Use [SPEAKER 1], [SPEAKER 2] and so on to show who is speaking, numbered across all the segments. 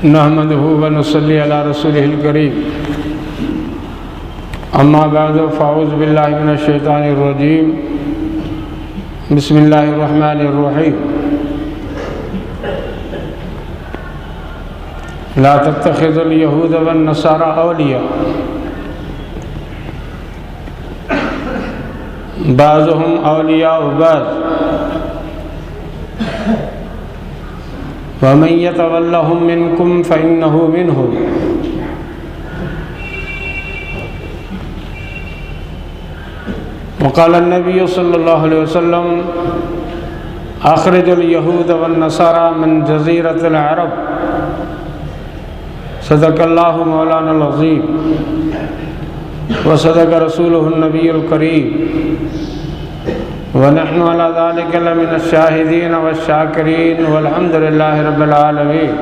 [SPEAKER 1] नहमदुहु व नुसल्ली अला रसूलिहिल करीम। अम्मा बअद फ़अऊज़ु बिल्लाहि मिनश शैतानिर रजीम। बिस्मिल्लाहिर रहमानिर रहीम। ला तत्तखिज़ुल यहूद वन नसारा औलिया बाज़ुहुम औलियाउ बाज़ वमन यतवल्लहुम मिनकुम फ़इन्नहु मिनहुम। वक़ाल नबी सल्लल्लाहु अलैहि वसल्लम अख़रिजुल यहूद वन नसारा मिन जज़ीरतिल अरब। सदक़ल्लाहु मौलाना अज़ीम व सदक़ रसूलुहुन नबियुल करीम व नहनु अला ज़ालिका लमिनश शाहिदीन व शाकिरीन वल्हम्दुलिल्लाहि रब्बिल आलमीन।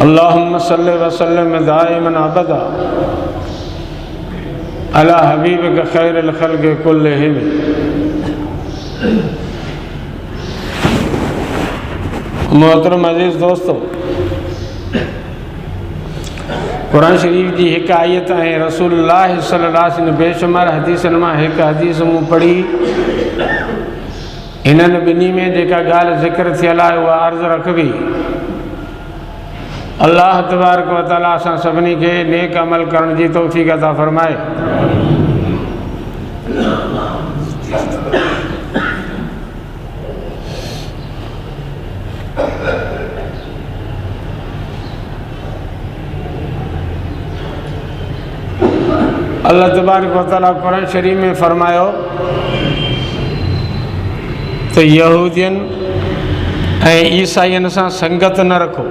[SPEAKER 1] अल्लाहुम्मा सल्लि व सल्लिम दाइमन अबदा अला हबीबिका खैरिल खल्क़ि कुल्लिहिम। मोहतरम अज़ीज़ दोस्तों, कुरान शरीफ जी एक आयत है रसूलुल्लाह सल्लल्लाहु अलैहि वसल्लम बेशुमार हदीसनि मां एक हदीस मूं पढ़ी। इन्हनि ॿिन्ही में जेका ॻाल्हि ज़िक्र थियल आहे उहा अर्ज़ु रखबी। अल्लाह तबारक व तआला असां सभिनी खे नेक अमल करण जी तौफ़ीक़ अता फ़रमाए। अल्लाह तबारक व तआला कुरान शरीफ में फरमायो तो यहूदियन ऐं ईसाइयन सां संगत न रखो।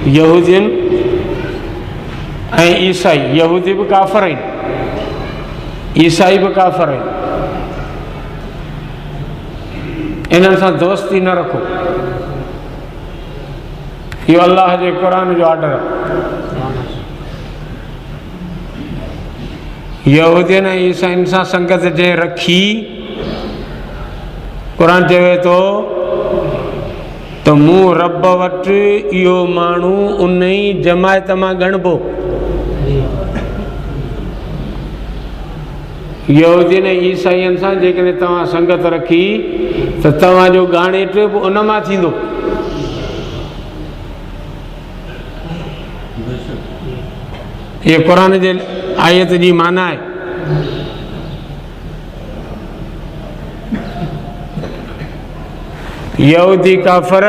[SPEAKER 1] यहूदियन ऐं ईसाई, यहूदी भी काफ़िर आहिनि, ईसाई भी काफ़िर आहिनि, इन्हनि सां दोस्ती न रखो। इहो अल्लाह जे क़ुरान जो ऑर्डर आहे। यहूदियन ऐं ईसाइनि सां संगत जे रखी, क़ुरान चवे थो त मूं रब वटि इहो माण्हू उन ई जमायत मां ॻणिबो। यहूदियन ऐं ईसाइयनि सां जेकॾहिं तव्हां संगत रखी त तव्हांजो ॻाणेट बि उन मां थींदो। ये कुरान जे आयत जी माना है। यहूदी काफ़िर,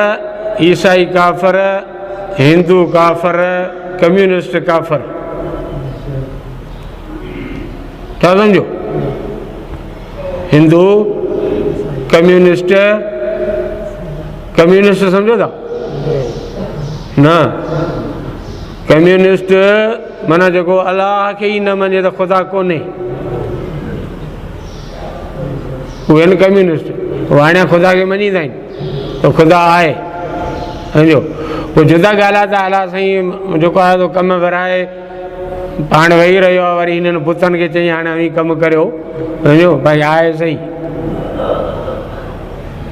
[SPEAKER 1] ईसाई काफ़िर, हिंदू काफ़िर, कम्युनिस्ट काफ़िर। क्या समझो? हिंदू कम्युनिस्ट, कम्युनिस्ट समझो था ना? कम्युनिस्ट माना जेको अल्लाह खे ई न मञे त ख़ुदा कोन्हे, उहे आहिनि कम्युनिस्ट। उहे हाणे ख़ुदा खे मञींदा आहिनि त ख़ुदा आहे। सम्झो? पोइ जुदा ॻाल्हि आहे त अलाह साईं जेको आहे तो कमु विराए पाण वेही रहियो आहे, वरी हिननि बुतनि खे चई हाणे अवी कमु करियो। सम्झो? भाई आहे सही,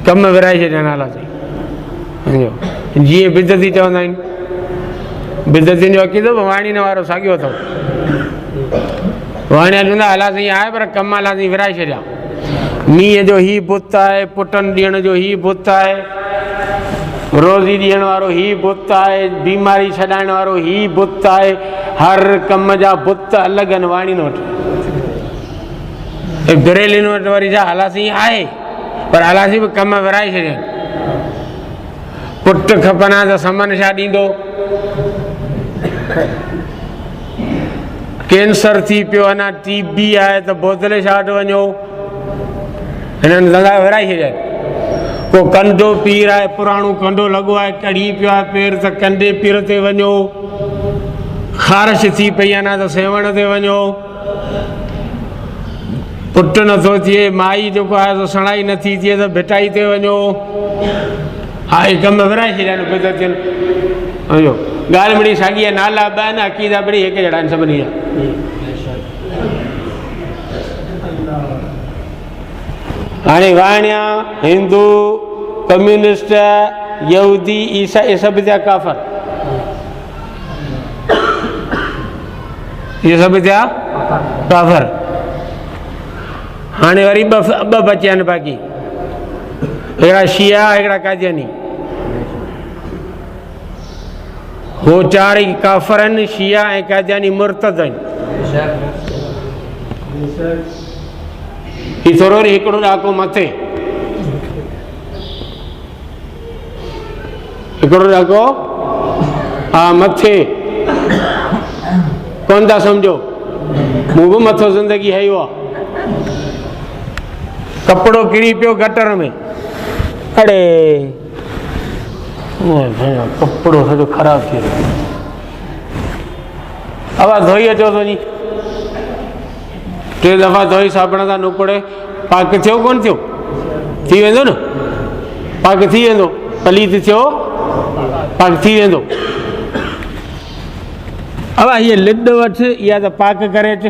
[SPEAKER 1] कमु विराए छॾियनि अलाह साईं। सम्झो? जीअं बिदती चवंदा आहिनि, बिदतियुनि जो अक़ीदो वाणी न वारो साॻियो अथव। वाणिया चवंदा अलाह साईं आहे पर कमु अलाह साईं विराए छॾिया। मींहं जो ही बुत आहे, पुटनि ॾियण जो ही बुत आहे, रोज़ी ॾियण वारो ही बुत आहे, बीमारी छॾाइण वारो ही बुत आहे। हर कम जा बुत अलॻि आहिनि वाणियुनि वटि। बिरेलियुनि वटि वरी छा अलाह साईं आहे पर अलाह साईं बि कमु विराए छॾिया। पुट खपनि हा त समन छा ॾींदो? कैंसर थी पियो, अञा TB आहे त बोतले छा वटि वञो? हिननि धंधा विराए छॾिया। को कंडो पीर आहे, पुराणो कंडो लॻो आहे, कड़ी पियो आहे पेर त कंडे पीर ते वञो। ख़ारिश थी पई आहे न त सेवण ते वञो। पुट नथो थिए, माई जेको आहे तो सणाई नथी थिए त भिटाई ते वञो। हा हे कमु विराए छॾिया आहिनि बिदतियुनि। सम्झो? ॻाल्हि मिड़ी साॻी आहे, नाला ॿ आहिनि, अक़ीदा ॿिड़ी हिकु जहिड़ा आहिनि सभिनी जा। हाणे वाणिया, हिंदू, कम्युनिस्ट, यहूदी, ईसा, ये सब थिया काफ़र, ये सब थिया काफ़र। हाणे वरी ॿ बचिया आहिनि बाक़ी, हिकिड़ा शिया, हिकिड़ा कादियानी। हो चारि ई काफ़र आहिनि, शिया ऐं कादियानी मुर्तद आहिनि। ही थोरो वरी हिकिड़ो ॾाको मथे, हिकिड़ो ॾाको हा मथे कोन था सम्झो। मूं बि मथो ज़िंदगी हयो आहे, कपिड़ो किरी पियो गटर में, अड़े कपिड़ो सॼो ख़राबु थी वियो, आवाज़ धोई अचो थो नी, 3 दफ़ा धोई साबुण सां नुकुड़े पाक थियो कोन थियो, थी वेंदो न, पाक थी वेंदो, पलीत थियो पाक थी वेंदो। अब ये लिड वठ या तो पाक करे अच,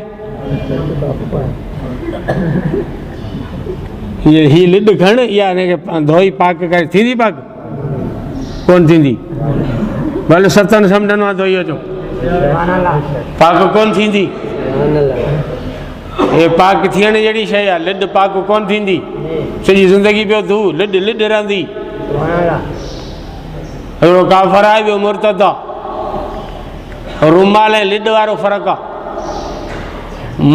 [SPEAKER 1] ये ही लिड खण या इनखे धोई पाक करे, थींदी पाक कोन थींदी, भले 7 समुंडनि मां धोई अचो पाक कोन थींदी। ये पाक थियण जहिड़ी शइ आहे, लिड पाक कोन थींदी, सॼी ज़िंदगी पियो धू, लिड लिड रहंदी। हिकिड़ो काफ़र आहे, ॿियो मुर्तद आहे। रुमाल ऐं लिड वारो फ़र्क़ु आहे,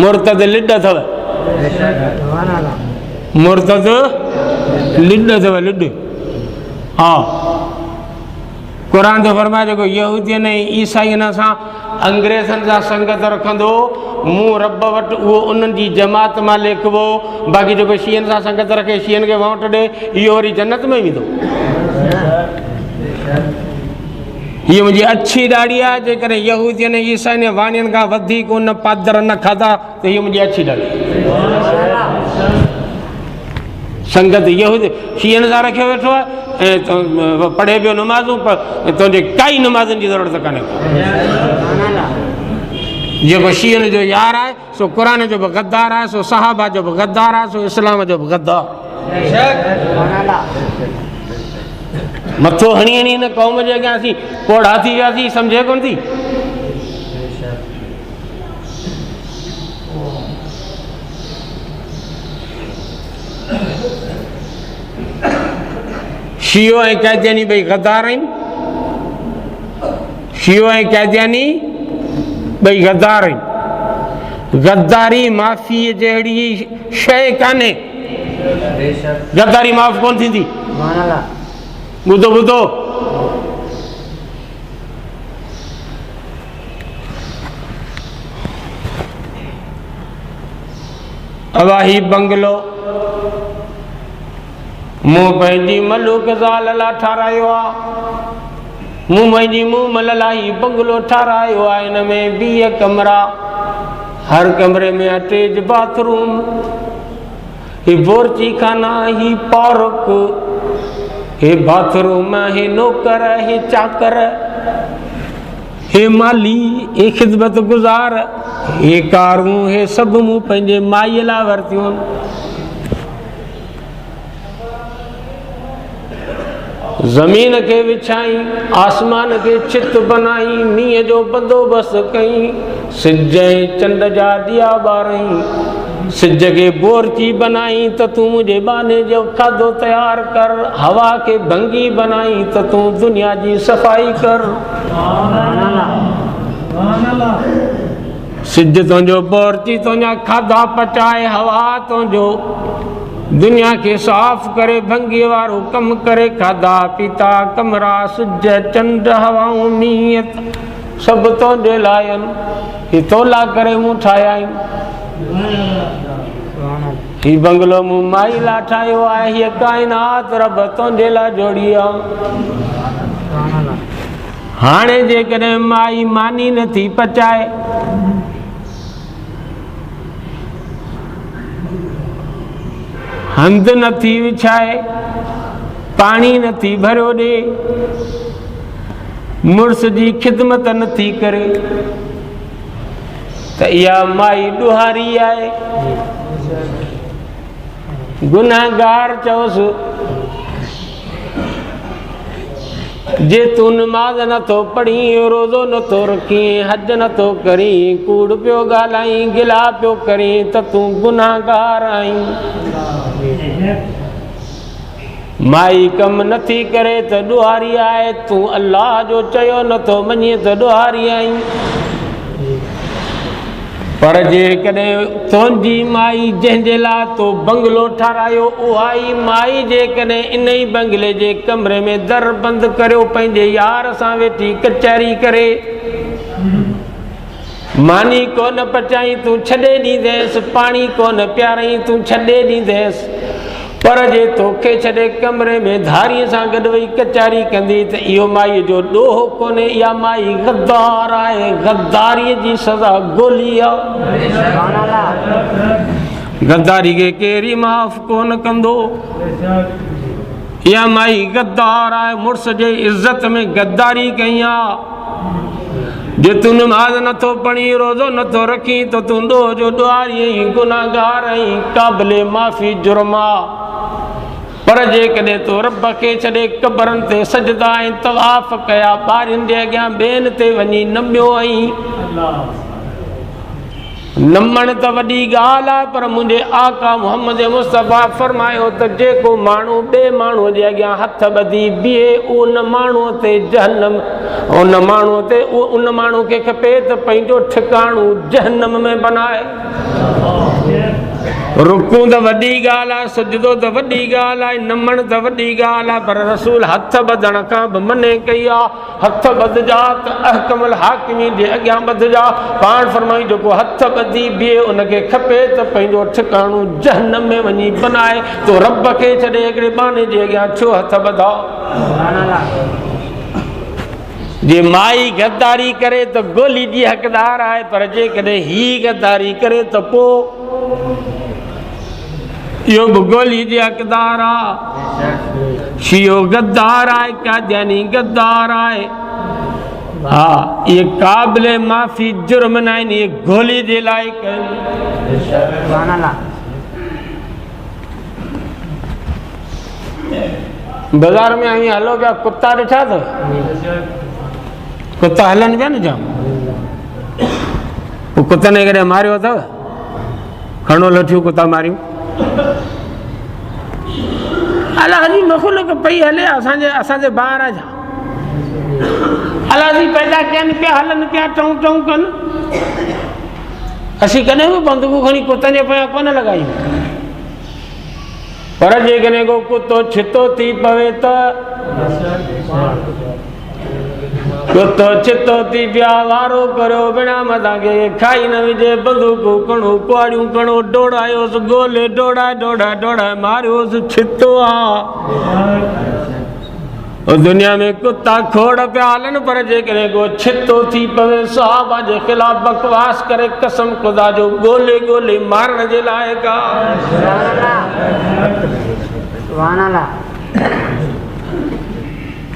[SPEAKER 1] मुर्तद लिड अथव, मुर्तद लिड अथव, लिड। हा, क़ुर जो फरमाए जेको यहूदियुनि ऐं ईसाइयुनि सां अंग्रेज़नि सां संगत रखंदो, मूं रब वटि उहो उन्हनि जी जमात मां लिखिबो। बाक़ी जेको शीयनि सां संगत रखे, शीयनि खे वोट ॾे, इहो वरी जन्नत में वेंदो। ये मुझे अच्छी दाढ़ी है, जेकर यहूदियन ईसाइनि वाणियनि खां वधीक उन पादर न खाधा तो ये मुझे अच्छी दाढ़ी। संगत यहूद शीयनि सां रखियो वेठो आहे, पढ़े पियो नमाज़ूं, तुंहिंजे काई नमाज़नि जी ज़रूरत कान्हे। जेको शीयनि जो यार आहे, सो क़ुर जो बि गद्दार आहे, सो सहाबा जो बि गद्दार आहे, सो इस्लाम जो बि गद्दार। मथो हणी हणी हिन क़ौम जे अॻियां असीं पोढ़ा थी वियासीं, सम्झे कोन थी। शियो ऐं कैदियानी ॿई गद्दार आहिनि, शियो ऐं कैदियानी ॿई गद्दार आहिनि। गद्दारी माफ़ी जहिड़ी शइ कान्हे, गद्दारी माफ़ कोन थींदी। ॿुधो ॿुधो, अवाही बंगलो मूं पंहिंजी मलूक ज़ाल लाइ ठारायो आहे, मूं पंहिंजी मूमल लाइ बंगलो ठारायो आहे। हिन में 20 कमरा, हर कमरे में अटैच बाथरूम, ही बोरची खाना, ही पार्क, हे बाथरूम, हे नौकर, हे चाकर, हे माली, हे खिदमत गुज़ार, हे कारूं, हे सभु मूं पंहिंजे माईअ लाइ वरितियूं। ज़मीन के विछाई, आसमान के छित बनाई, मींहं जो बंदोबस्तु कई, सिज ऐं चंड जा दिया ॿारई, सिज के बोरची बनाई त तूं मुंहिंजे बाने जो खाधो तयार कर, हवा के भंगी बनाई त तूं दुनिया जी सफ़ाई कर। सिज तुंहिंजो बोरची तुंहिंजा खाधा पचाए, हवा तुंहिंजो दुनिया के साफ़ करे, भंगी वारो कम करे, खाधा पीता कमरा, सिज चंड हवाऊं मींहं सभु तुंहिंजे लाइ आहिनि, ही तोला करे मूं ठाहिया आहिनि। ही बंगलो मूं माई लाइ ठाहियो आहे, हीअ काइनात रब तुंहिंजे लाइ जोड़ी आहे। हाणे जेकॾहिं माई मानी नथी पचाए, हंध नथी विछाए, पाणी नथी भरियो ॾे, मुड़ुस जी खिदमत नथी करे, त इहा माई ॾुहारी आहे, गुनाहगार चओसि। जे तू नमाज नथो पढ़ी, रोज़ो नथो रखी, हज नथो करी, कूड़ पियो ॻाल्हाई, गिला पियो करी, त तू गुनाहगार आहीं। माई कम नथी करे त ॾुहारी आहे, तू अल्लाह जो चयो नथो मञे त ॾुहारी आहीं। पर जेकॾहिं तुंहिंजी माई जंहिंजे लाइ तो बंगलो ठारायो, उहा ई माई जेकॾहिं इन ई बंगले जे कमरे में दर बंदि करियो पंहिंजे यार सां वेठी कचहरी करे, मानी कोन पचाई तूं छॾे ॾींदेसि, पाणी कोन पियारई तूं छॾे ॾींदेसि। पर जे तोखे छॾे कमरे में धारीअ सां गॾु वेही कचहरी कंदी त इहो माईअ जो ॾोहो कोन्हे, इहा माई गद्दार आहे, गद्दारीअ जी सज़ा ॻोल्ही आहे। गद्दारी खे केरी माफ़ कोन कंदो। इहा माई गद्दार आहे, मुड़ुस जे इज़त में गद्दारी कई आहे। जे तू नमाज़ नथो पढ़ी, रोज़ो नथो रखी, त तूं ॾोह जो ॾुहारी आहीं, गुनाहगार आहीं, क़ाबिले माफ़ी जुर्म आहे। पर जेकॾहिं तो रब खे छॾे कबरनि ते सजदा ऐं तवाफ़ कया, ॿारनि जे अॻियां ॿियनि ते वञी नमियो आहीं, नमण त वॾी ॻाल्हि आहे। पर मुंहिंजे आका मुहम्मद मुस्तफ़ा फरमायो त जेको माण्हू ॿिए माण्हूअ जे अॻियां हथ ॿधी बीहे, उन माण्हूअ ते जहन्नम, उन माण्हू खे खपे त पंहिंजो ठिकाणो जहन्नम में बनाए। रुकू त वॾी ॻाल्हि आहे, सजदो त वॾी ॻाल्हि आहे, नमण त वॾी ॻाल्हि आहे, पर रसूल हथ ॿधण खां बि मने कई आहे। हथ ॿधजा त अहकमल हाकिमीन जे अॻियां ॿधजा। पाण फरमाई जेको हथ ॿधी बीहे उनखे खपे त पंहिंजो ठिकाणो जहन्नम में वञी बनाए, तो रब खे छॾे हिकिड़े बाने जे अॻियां छो हथ ॿधाओ। जे माई गद्दारी करे त गोली जी हक़दार आहे, पर जेकॾहिं ही गद्दारी करे त पोइ इहो बि गोली जी हक़दार आहे। शियो गद्दार आहे, कादियानी गद्दार आहे। हा, इहे क़ाबिले माफ़ी जुर्म न आहिनि, इहे गोली जे लाइक़ आहिनि। बाज़ार में आई हलो पिया, कुता ॾिठा अथव? कुता हलनि पिया न जाम। पोइ कुतनि कॾहिं मारियो अथव? खणो लठियूं कुता मारियूं। अलाह जी मख़लूक़ पई हले, असांजे ॿार जा अलाह जी पैदा कनि पिया, हलनि पिया, टऊं टऊं कनि। असीं कॾहिं बि बंदूकूं खणी कुतनि जे पोयां कोन लॻायूं। पर जेकॾहिं को कुतो छितो थी पवे त कुतो छितो थी पिया, वारो करियो बिना मथां खे खाई न विझे, बंदूकूं खणो, कुआड़ियूं खणो, डोड़ायोसि, ॻोल्हे डोड़ाए मारियोसि, छितो आहे। दुनिया में कुता खोड़ पिया हलनि, पर जेकॾहिं को छितो थी पवे, सहाबा जे ख़िलाफ़ बकवास करे, कसम ख़ुदा जो ॻोल्हे मारण जे लाइक़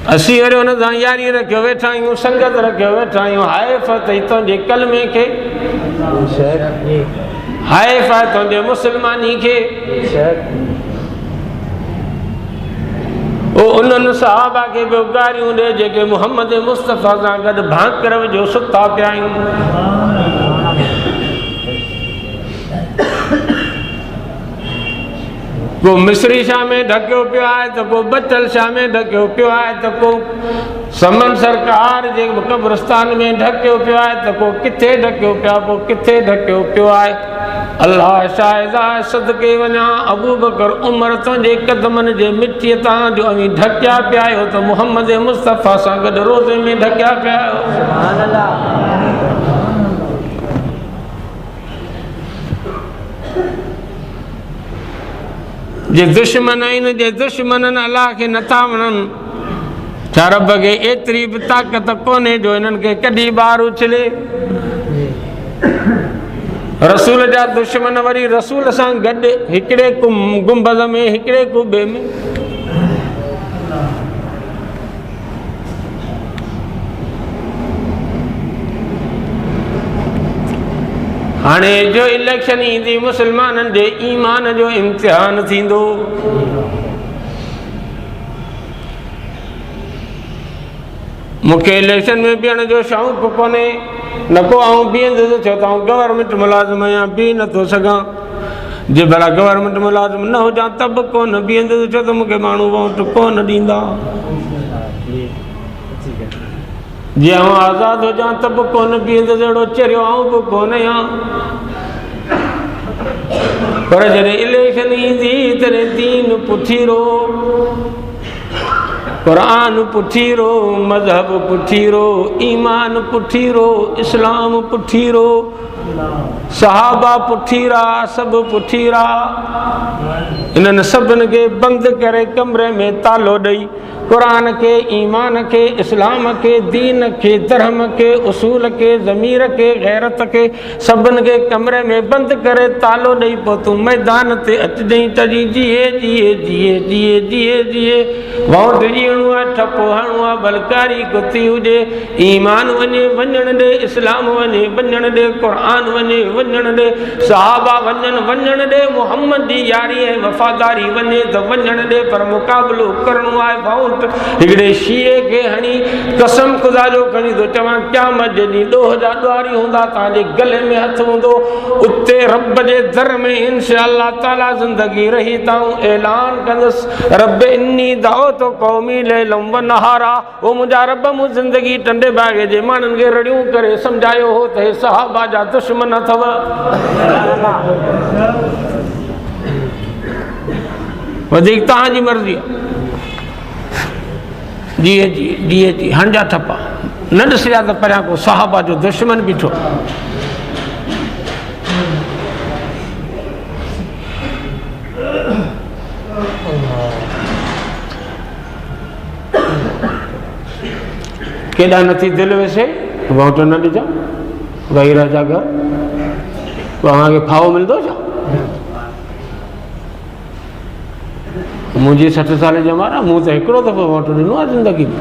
[SPEAKER 1] असीं वरी हुन सां यारी रखियो वेठा आहियूं, संगत रखियो वेठा आहियूं। हाइफ़ अथई तुंहिंजे कलमे खे, हाइफ़ आहे तुंहिंजे मुस्लमानी खे। उन्हनि सहाबा खे बि गारियूं ॾे जेके मुहम्मद मुस्तफ़ा सां गॾु भांकर जो सुता पिया आहियूं। को मिस्री शाह में ढकियो पियो आहे, त को बचल शाह में ढकियो पियो आहे, त को समन सरकार जे कब्रस्तान में ढकियो पियो आहे, त को किथे ढकियो पियो आहे, पोइ किथे ढकियो पियो आहे। अल्लाह शाहिदा सदके वञा, अबू बकर उमर तुंहिंजे कदमनि जे मिटीअ तां जो अवी ढकिया पिया आहियो, त मुहम्मद मुस्तफ़ा सां गॾु रोज़े में ढकिया पिया आहियो। जे दुश्मन आहिनि, जे दुश्मननि अलाह खे नथा वणनि, छा रब खे एतिरी बि ताक़त कोन्हे जो हिननि खे कॾहिं ॿार उछले। रसूल जा दुश्मन वरी रसूल सां गॾु हिकिड़े गुंबद में, हिकिड़े कुबे में। हाणे जो इलेक्शन ईंदी, मुस्लमाननि जे ईमान जो इम्तिहान थींदो। मूंखे इलेक्शन में बीहण जो शौक़ु कोन्हे, न को आउं बीहंदुसि छो त आउं गवर्नमेंट मुलाज़िम आहियां, बीह नथो सघां। जे भला गवर्नमेंट मुलाज़िम न हुजां त बि कोन बीहंदुसि छो त मूंखे माण्हू वोट कोन ॾींदा। जे आउं आज़ादु हुजां त बि कोन बीहंदुसि, अहिड़ो चरियो आउं बि कोन आहियां। पर जॾहिं इलेक्शन ईंदी तॾहिं दीन पुठीरो, कुरान पुठीरो, मज़हब पुठीरो, ईमान पुठीरो, इस्लाम पुठीरो, सहाबा पुठीरा, सभु पुठीरा। इन्हनि सभिनि खे बंदि करे कमरे में तालो ॾेई कुरान के, ईमान के, इस्लाम के, दीन के, धर्म के, उसूल के, ज़मीर के, गैरत के, सभिनि खे कमरे में बंदि करे तालो ॾेई पोइ तूं मैदान ते अचिजांइ त जिए जिए जिए जिए जिए जिए वोट ॾियणो आहे, ठपो हणणो आहे, बलकारी कुती हुजे, ईमान वञे वञण ॾे, इस्लाम वञे वञण ॾे, क़ुरान वञे वञण ॾे, सहाबा वञण ॾे, मुहम्मद जी यारी ऐं वफ़ादारी वञे त वञण ॾे। पर मुक़ाबिलो करणो आहे वोट हिकिड़े शीए खे हणी कसम ख़ुदा जो खणी थो चवां, क़यामत जे ॾींहुं ॾोह जा ॾुआरी हूंदा, तव्हांजे गले में हथु हूंदो, उते रब जे दर में इंशाअल्लाह ताला ज़िंदगी रही ताऊं ऐलान कंदुसि, रब इन्नी दावत क़ौमी लैलम व नहारा। ओ मुंहिंजा रब, मूं ज़िंदगी टंडे बागे जे माण्हुनि खे रड़ियूं करे सम्झायो हो त हे सहाबा जा दुश्मन अथव। वधीक तव्हांजी मर्ज़ी आहे, जिए जिए जिए जी हंजा ठपा न ॾिसिया त परियां को सहाबा जो दुश्मन बीठो। केॾा नथी दिलि वैसे वोट न ॾिजां, वेही रहिजा घर, तव्हांखे फावो मिलंदो छा? मुंहिंजी 60 साल जी उमिरि आहे, मूं त हिकिड़ो दफ़ो वोट ॾिनो आहे ज़िंदगी में,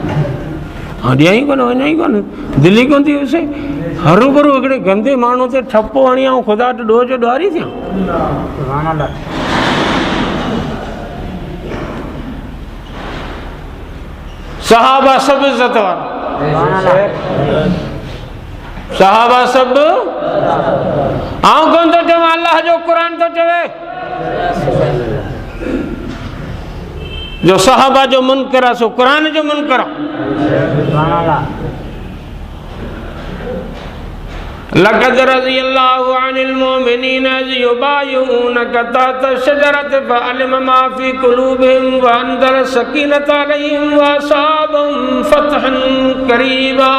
[SPEAKER 1] ॾियां ई कोन, वञा ई कोन, दिलि ई कोन थी वैसे। हरू भरू हिकिड़े गंदे माण्हू ते ठपो हणी ऐं ख़ुदा वटि ॾोह जो ॾुआरी थियां। सहाबा सभु इज़त वारा, सहाबा सभु, आउं कोन थो चवां, अल्लाह जो क़ुरान थो चवे जो सहाबा जो मुनकर आहे सो क़ुरान जो मुनकर आहे। लक़द रज़ियल्लाहु अनिल मुमिनीना इज़ युबायिऊनका तहत शजरत फअलिम मा फी कुलूबिहिम व अंज़ल सकीनत अलैहिम व असाबहुम फतहन करीबा।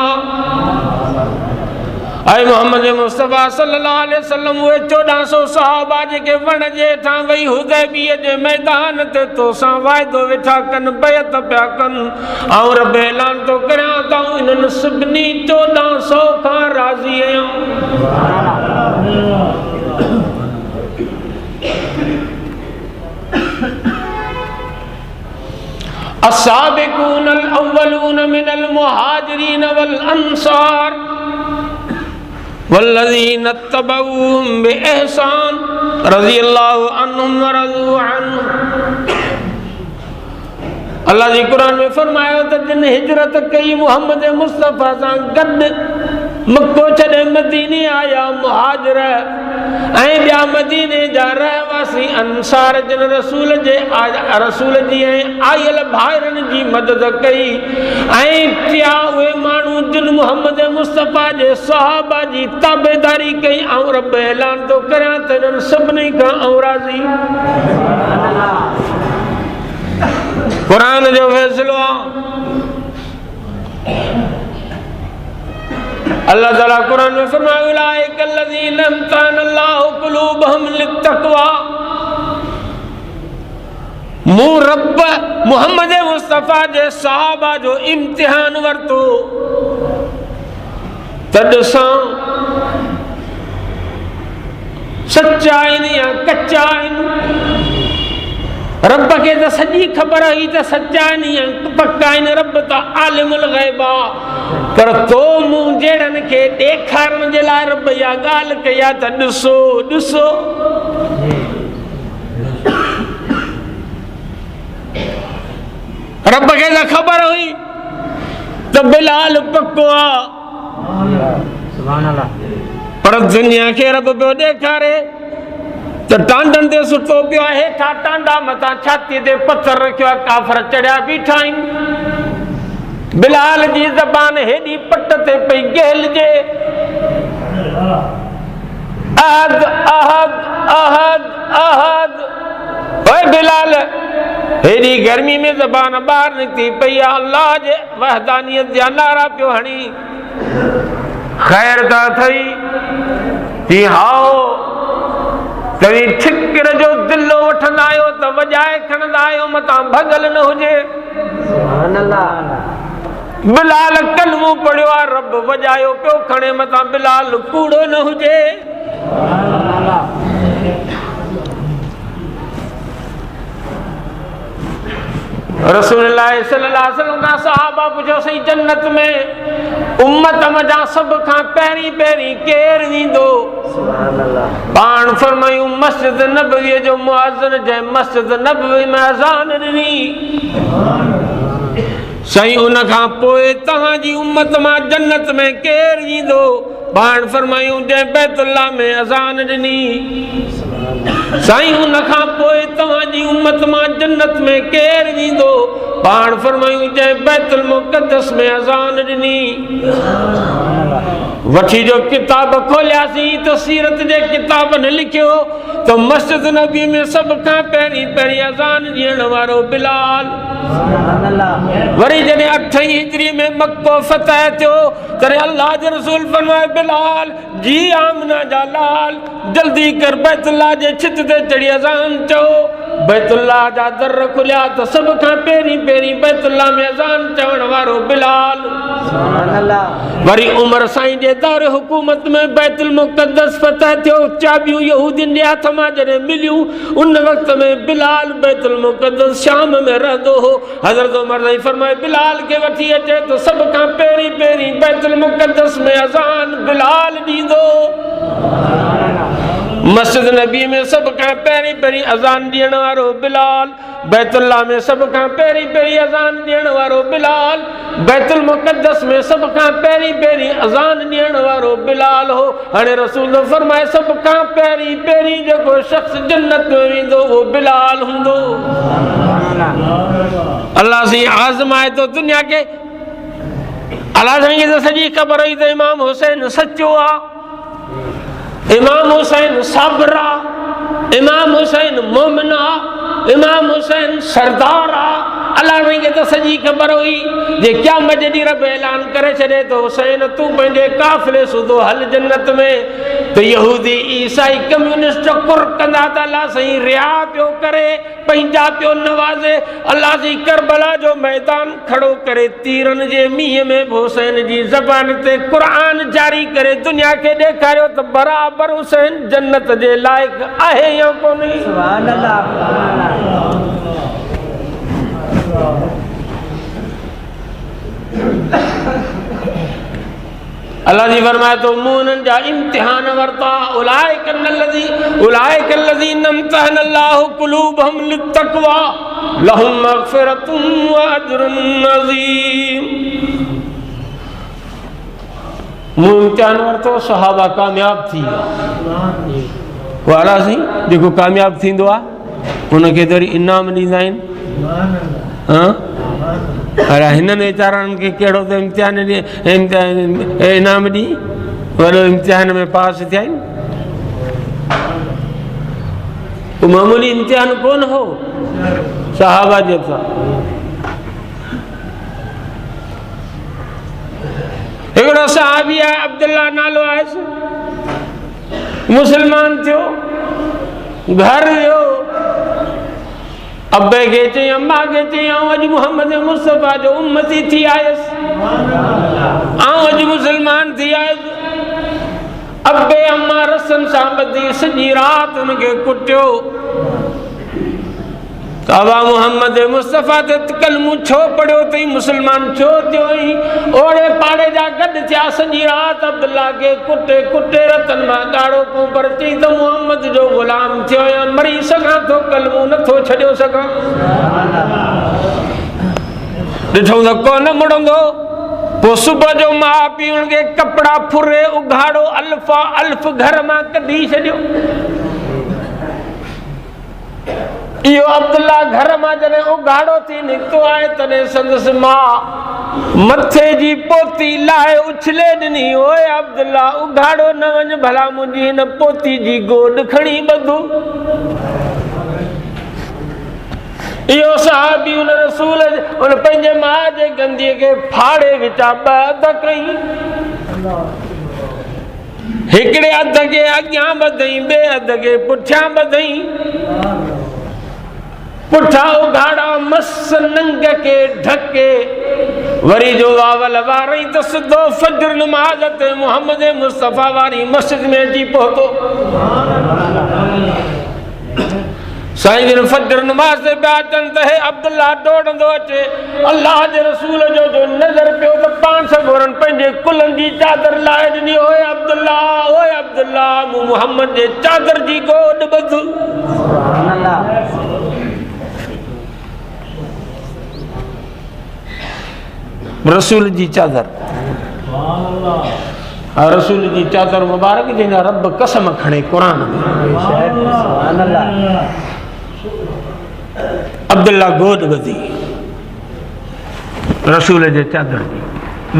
[SPEAKER 1] ऐं मोहम्मद मुस्तफ़ा सल्लल्लाहु अलैहि वसल्लम उहे 1400 सहाबा जेके वण जे हेठां वेही हुदैबिया जे मैदान ते तोसां वाइदो वेठा कनि, बैत पिया कनि, ऐं रब ऐलान थो करियां त इन्हनि सभिनी 1400 खां राज़ी आहियां। अस्साबिकूनल अव्वलून मिनल मुहाजिरीन वल अंसार वल्लज़ीना तबऊहुम बिइहसान रज़ियल्लाहु अन्हुम व रज़ू अन्हु। अल्लाह जी कुरान में फरमायो त जिन हिजरत कई मोहम्मद मुस्तफ़ा सां गॾु मक्को छॾे मदीने आया मुहाजिर ऐं ॿिया मदीने जा रहवासी अंसार जिन रसूल जी ऐं आयल भाइरनि जी मदद कई ऐं टिया उहे माण्हू जिन मोहम्मद मुस्तफ़ा जे सहाबा जी ताबेदारी कई, ऐं रब ऐलान थो करियां त इन्हनि सभिनी खां ऐं राज़ी। क़ुरान जो फ़ैसिलो आहे। अल्लाह ताला कुरान में फरमाया उलाइका अल्लज़ीना इम्तहना अल्लाहु क़ुलूबहुम लित्तक़वा। मूं रब मोहम्मद मुस्तफ़ा जे सहाबा जो इम्तिहान वरतो त ॾिसां सच्चा आहिनि या कच्चा आहिनि। रब खे त सॼी ख़बर हुई त सच्चा आहिनि या पक्का आहिनि, रब त आलिमुल ग़ैब आहे, पर तो मूं जहिड़नि खे ॾेखारण जे लाइ रब इहा ॻाल्हि कई आहे त ॾिसो ॾिसो। रब खे त ख़बर हुई तो बिलाल पक्को आ, पर दुनिया के रब पियो ॾेखारे तो टांडन ते सुतो पियो आहे, हेठा टांडा मथा छाती ते पत्थर रखियो आहे, काफर चढ़िया बीठा आहिनि। बिलाल जी ज़बान हेॾी पट ते पई गहलजे, अहद अहद अहद अहद। ओए बिलाल, हेॾी गर्मी में ज़बान ॿाहिरि निकिती पई आहे, अल्लाह जे वहदानियत जा नारा पियो हणी। ख़ैर त थई थी हाओ तव्हीं ठिकर जो दिलो वठंदा आहियो त वॼाए खणंदा आहियो, मतां भॻल न हुजे। बिलाल कलमो पढ़ियो आहे, रब वॼायो पियो खणे, मतां बिलाल कूड़ो न हुजे। रसूलुल्लाह सल्लल्लाहु अलैहि वसल्लम का सहाबा पुछो सही जन्नत में उम्मत मजा सब खां पहिरीं पहिरीं केर वेंदो? पाण फरमायूं मस्जिद नबवी जो मुअज्जिन जंहिं मस्जिद नबवी में अज़ान ॾिनी। सही उन खां पोइ तव्हांजी उम्मत मां जन्नत में केर वेंदो? पाण फरमायूं जंहिं बैतुल्लाह में अज़ान ॾिनी। साईं उन खां पोइ तव्हांजी उम्मत मां जन्नत में केर वेंदो? पाण फरमायूं जंहिं बैतुल मुक़द्दस में अज़ान ॾिनी। वठी जो किताब खोलियासीं त सीरत जे किताबनि लिखियो त मस्जिद नबी में सभ खां पहिरीं पहिरीं अज़ान ॾियण वारो बिलाल। वरी जॾहिं 8 हिजरी में मक्को फतह थियो तॾहिं अल्लाह जे रसूल फरमाए बिलाल जी आमना जा लाल जल्दी कर बैतुल्लाह जे छित ते चढ़ी अज़ान चओ। बैतुल्लाह जा दर खुलिया त सभ खां पहिरीं पहिरीं बैतुल्लाह में अज़ान चवण वारो बिलाल। वरी उमर साईं जे दौर हुकूमत में बैतुल मुक़द्दस फतह थियो, चाबियूं यहूदियुनि जे हथ मां जॾहिं मिलियूं उन वक़्त में बिलाल बैतुल मुक़द्दस शाम में रहंदो हो। हज़रत उमर साईं फरमाए बिलाल खे वठी अचे त सभ खां पहिरीं पहिरीं बैतुल मुक़द्दस में अज़ान बिलाल ॾींदो। मस्जिद नबी में सभ खां पहिरीं पहिरीं अज़ान ॾियण वारो बिलाल, बैतुल्लाह में सभ खां पहिरीं पहिरीं अज़ान ॾियण वारो बिलाल, बैतुल मुक़द्दस में सभ खां पहिरीं पहिरीं अज़ान ॾियण वारो बिलाल हो। हाणे रसूल फरमाए सभ खां पहिरीं पहिरीं जेको शख़्स जन्नत में वेंदो उहो बिलाल हूंदो। अल्लाह साईं आज़माए थो दुनिया खे। अल्लाह साईं खे त सॼी ख़बर हुई त इमाम हुसैन सचो आहे, इमाम हुसैन साबिर आहे, इमाम हुसैन मोमिन आहे, इमाम हुसैन सरदार आहे। अल्लाह साईं खे त सॼी ख़बर हुई जे क़यामत जॾहिं रब ऐलान करे छॾे त हुसैन तूं पंहिंजे काफ़िले सूदो हल जन्नत में, त यहूदी ईसाई कम्यूनिस्ट कुर कंदा त अल्लाह साईं रिहा पियो करे, पंहिंजा पियो नवाज़े। अल्लाह साईं करबला जो मैदान खड़ो करे तीरनि जे मींहं में हुसैन जी ज़बान ते क़ुरान जारी करे दुनिया खे ॾेखारियो त बराबरि हुसैन जन्नत जे लाइक़ आहे या कोन्हे। सुभान अल्लाह। अल्लाह जी फरमाए तो मूमिननि जा इम्तिहान वरता उलाइक अल्लज़ीना इम्तहनल्लाहु क़ुलूबहुम लित्तक़वा लहुम मग़फ़िरतुन व अज्रुन अज़ीम। मूं इम्तिहान वरतो सहाबा कामयाब थी विया। वाला सी जेको कामयाब थींदो आहे उनखे त वरी इनाम ॾींदा आहिनि। अरे हिननि वीचारनि खे कहिड़ो त इम्तिहान इनाम ॾी वॾो इम्तिहान में पास थिया आहिनि। मामूली इम्तिहान कोन हो सहाबा जे सां। हिकिड़ो सहाबी आहे अब्दुल्ला नालो आहे, मुस्लमान थियो, घर वियो, अब्बे खे चई अम्मा खे चई आउं अॼु मोहम्मद मुस्तफ़ा जो उम्मती थी आयुसि, आउं अॼु मुस्लमान थी आयुसि। अब्बे अम्मा रसम सां ॿधी सॼी राति हुनखे कुटियो। अबा मोहम्मद मुस्तफ़ा ते कलमू छो पढ़ियो अथई, मुस्लमान छो थियो ई? ओड़े पाड़े जा गॾु थिया सॼी राति अब्दुल्ला खे कुटे कुटे रतन मां ॻाढ़ो पोइ पर चई त मोहम्मद जो ग़ुलाम थियो या मरी सघां थो, कलमू नथो छॾियो सघां। ॾिठो त कोन मुड़ंदो, पो सुबह जो मां पीउ के कपड़ा फुरे उघाड़ो अल्फा अल्फ घर मां कढी छॾियो। इहो अब्दुल्ला घर मां जॾहिं उघाड़ो थी निकितो आहे तॾहिं संदसि मां मथे जी पोती लाहे उछले ॾिनी, ओए अब्दुल्ला उघाड़ो न वञ, भला मुंहिंजी हिन पोती जी गोॾ खणी ॿधो। इहो सहाबी उन रसूल उन पंहिंजे मां जे गंदीअ खे फाड़े विचा ॿ अध कई, हिकिड़े अध खे अॻियां ॿधई, ॿिए अध खे पुठियां ॿधई। पुठा उघाड़ा मस नंग के ढके, वरी जो वावल वारई त सिधो फजर नमाज ते मोहम्मद मुस्तफा वारी मस्जिद में अची पहुतो। साईं जिन फजर नमाज से पिया अचनि त हे अब्दुल्ला दौड़ंदो अचे, अल्लाह जे रसूल जो नज़र पियो त पाण सगोरनि पंहिंजे कुलनि जी चादर लाहे ॾिनी। ओए अब्दुल्ला मूं मोहम्मद जे चादर जी गोॾ ॿध। रसूल जी चादर, रसूल जी चादर मुबारक जंहिंजा रब कसम खणे क़ुरान में। अब्दुल्ला गोॾ ॿधी रसूल जे चादर जी,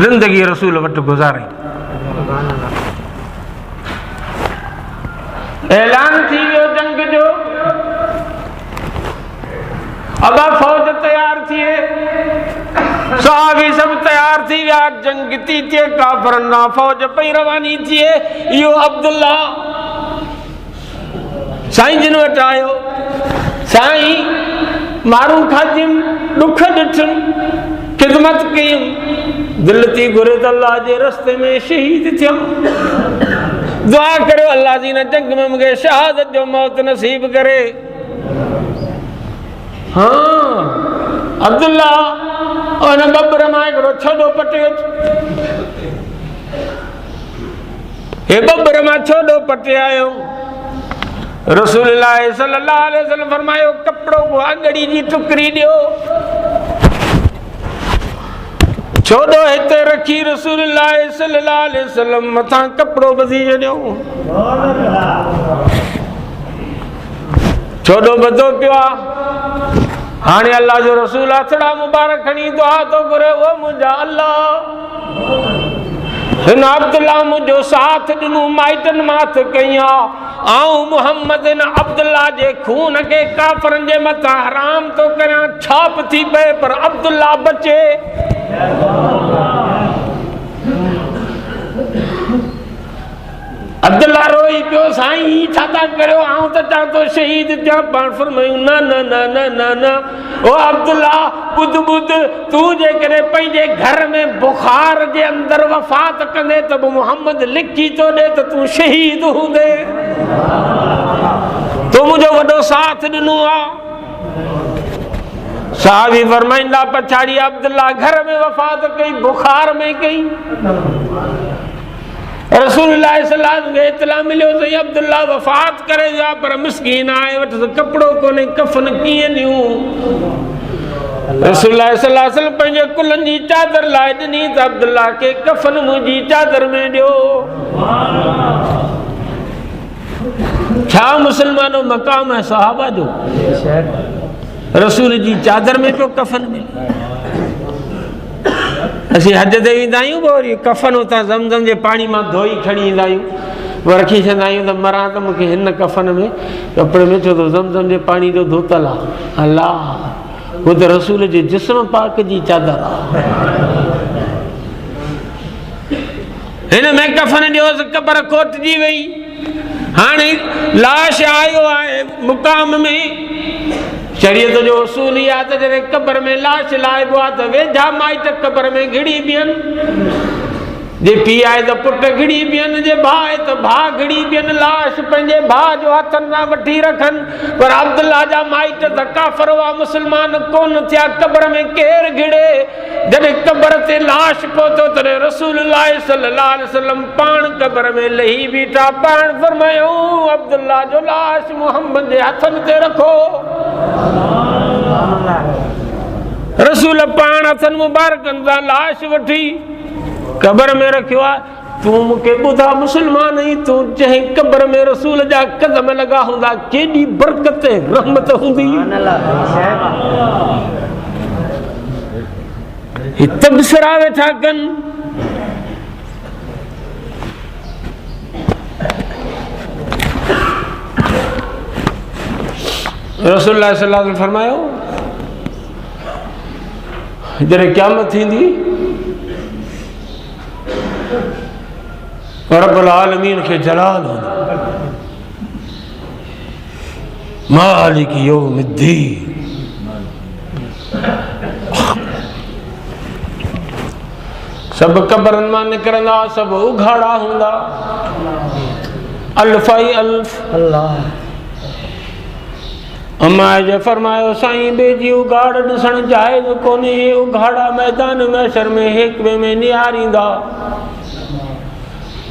[SPEAKER 1] ज़िंदगी रसूल वटि गुज़ारी। ऐलान थी वियो जंग जो, अबा फौज तैयार थिए, सहाबी सब तैयार थी विया, जंग थी थिए, काफ़रनि खां फौज पई रवानी थिए। इहो अब्दुल्ला साईं जिन वटि आयो, साईं मारूं खाधियुमि, ॾुख ॾिठुमि, ख़िदमत कयुमि, दिलि थी घुरे त अल्लाह जे रस्ते में शहीद थियमि। दुआ करियो अल्लाह जी न जंग में मूंखे शहादत जो मौत नसीब करे। हाँ अब्दुल्ला उन बब्बर मां हिकिड़ो छोॾो पटियो, हे बब्बर मां छोॾो पटे आयो। रसूलुल्लाह सल्लल्लाहु अलैहि वसल्लम फरमायो कपिड़ो अगड़ी जी टुकड़ी ॾियो। छोॾो हिते रखी रसूलुल्लाह सल्लल्लाहु अलैहि वसल्लम मथां कपिड़ो ॿधी छॾियो। छोॾो ॿधो पियो आहे। हाणे अल्लाह जो रसूल हथड़ा मुबारक खणी दुआ तो करे, ओ मुंहिंजा अल्लाह हिन अब्दुल्ला मुंहिंजो साथ ॾिनो, माइटनि माथ कया, आऊं मोहम्मद अब्दुल्ला जे खून के काफ़रनि जे मथां हराम तो करियां, छाप थी पए पर अब्दुल्ला बचे। अब्दुल्ला रोई पियो, साईं ही छा था करियो, आऊं त चां तो शहीद थियां। पाण फरमायूं न न न न न न, ओ अब्दुल्ला ॿुध ॿुध, तूं जेकॾहिं पंहिंजे घर में बुखार जे अंदरि वफ़ात कंदे त बि मोहम्मद लिखी थो ॾे त तूं शहीद हूंदे। तो मुंहिंजो वॾो साथ ॾिनो आहे। साहबी फरमाईंदा पछाड़ी अब्दुल्ला घर में वफ़ात कई, बुखार में कई। रसूलुल्लाह सल्लल्लाहु अलैहि वसल्लम खे इत्तला मिलियो त अब्दुल्ला वफ़ात करे वियो, पर मिस्कीन आहे, वटि त कपिड़ो कोन्हे, कफ़न कीअं ॾियूं। रसूलुल्लाह सल्लल्लाहु अलैहि वसल्लम पंहिंजे कुलनि जी चादर लाहे ॾिनी त अब्दुल्ला खे कफ़न मुंहिंजी चादर में ॾियो। छा मुसलमानो मक़ाम है सहाबा जो, रसूल जी चादर में पियो कफ़न मिले। असीं हज ते वेंदा आहियूं, वरी कफ़न उतां ज़मज़म जे पाणी मां धोई खणी ईंदा आहियूं, पोइ रखी छॾींदा आहियूं त मरां त मूंखे हिन कफ़न में कपिड़े में, छो त ज़मज़म जे पाणी जो धोतल आहे। अलाह उहो त रसूल जे जिस्म पाक जी चादर आहे। हिन में कफ़न ॾियोसि, क़बर खोटिजी वई। हाणे लाश आयो आहे मुक़ाम में। शरीयत जो उसूल इहा आहे त जॾहिं क़बर में लाश लाइबो आहे त वेझा माइट क़बर में घिड़ी बीहनि। जे पीउ आहे त पुट घिड़ी बीहनि, जे भाउ आहे त भाउ घिड़ी बीहनि, लाश पंहिंजे भाउ जो हथनि सां वठी रखनि। पर अब्दुल्ला जा माइट त काफ़र हुआ, मुस्लमान कोन थिया, क़बर में केरु घिड़े। जॾहिं क़बर ते लाश पहुतो तॾहिं रसूलुल्लाह सल्लल्लाहु अलैहि वसल्लम पाण क़बर में लही बीठा। पाण फरमायूं अब्दुल्ला जो लाश मोहम्मद जे हथनि ते रखो। रसूल पाण हथनि मुबारकनि सां लाश वठी कब्र में रखियो आहे। तूं मूंखे ॿुधा मुस्लमान ही, तूं चहीं कब्र में रसूल जा कदम लगा हूंदा, केॾी बरकत रहमत हूंदी। ही तबसरा वेठा कनि। रसूलुल्लाह सल्लल्लाहु अलैहि वसल्लम फरमायो, जॾहिं क़यामत थींदी रब्बुल आलमीन खे जलाल हूंदो, मालिक यौमिद्दीन। सब कब्रनि मां निकिरंदा, सब उघाड़ा हूंदा, अल्फ़ाई अल्फ़। अल्लाह अम्मा जे फरमायो, साईं बेजी उघाड़ ॾिसण जाइज़ कोन्हे। उघाड़ा मैदान महशर में हिक ॿिए में निहारींदा।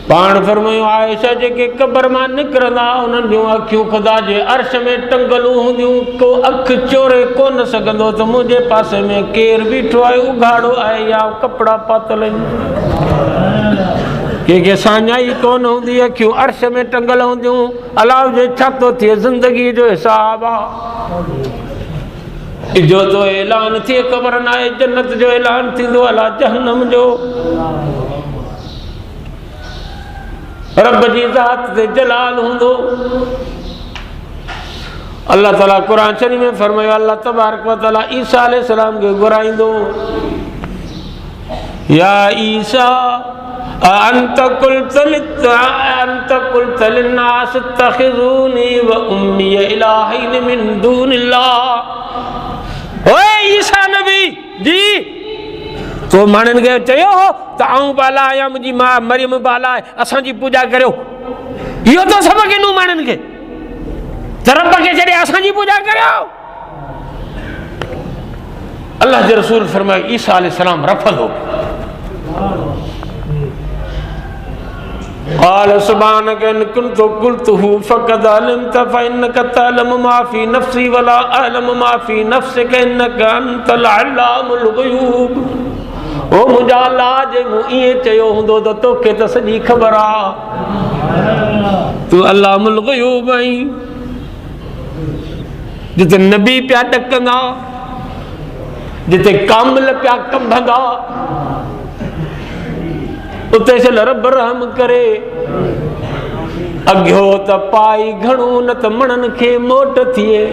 [SPEAKER 1] पाण फरमायो, आयशा जेके कब्र मां निकिरंदा उन्हनि जूं अखियूं ख़ुदा जे अर्श में टंगलू हूंदियूं, को अख चोरे कोन सघंदो त मुंहिंजे पासे में केरु बीठो आहे, उघाड़ो आहे या कपिड़ा पातल आहिनि। कंहिंखे साञाई कोन हूंदी, अखियूं अर्श में टंगल हूंदियूं। अलाह जे छा थो थिए, ज़िंदगी जो हिसाब आहे। जो तो ऐलान थिए क़ब्र नाहे, जन्नत जो ऐलान थींदो, अला जहन्नम जो। रब जी ज़ात ते जलाल हूंदो। अल्लाह ताला कुरान शरीफ में फरमायो, अल्लाह तबारक व तआला ईसा अलैहिस्सलाम खे घुराईंदो, या ईसा अंत कुल्त लिन्नास इत्तखिज़ूनी व उम्मी इलाहैन मिन दूनिल्लाह। ओए ईसा नबी जी, तो माण्हुनि खे चयो हो त आऊं बाला आहियां, मुंहिंजी मां मरियम बाला आहे, असांजी पूॼा करियो। इहो तो सभु ॾिनो माण्हुनि खे, त रब खे छॾे असांजी पूॼा करियो। अल्लाह जे रसूल फरमायो, ईसा अलैहिस्सलाम रफ़ल हो। क़ाल सुब्हानक इन कुन्तु क़ुल्तुहु फ़क़द अलिमत फ़इन्नक तअलमु मा फ़ी नफ़्सी वला अअलमु मा फ़ी नफ़्सिक इन्नक अंतल अल्लामुल ग़ुयूब। ओ मुंहिंजा अल्लाह जे मूं ईअं चयो हूंदो त तोखे त सॼी ख़बर आहे, तूं अल्लामुल ग़ुयूब आहीं। जिते नबी पिया ॾकंदा, जिते कामिल पिया कंभंदा, उते चल रब रहम करे। अॻियो त पाई घणो, न त मणनि खे मोट थिए।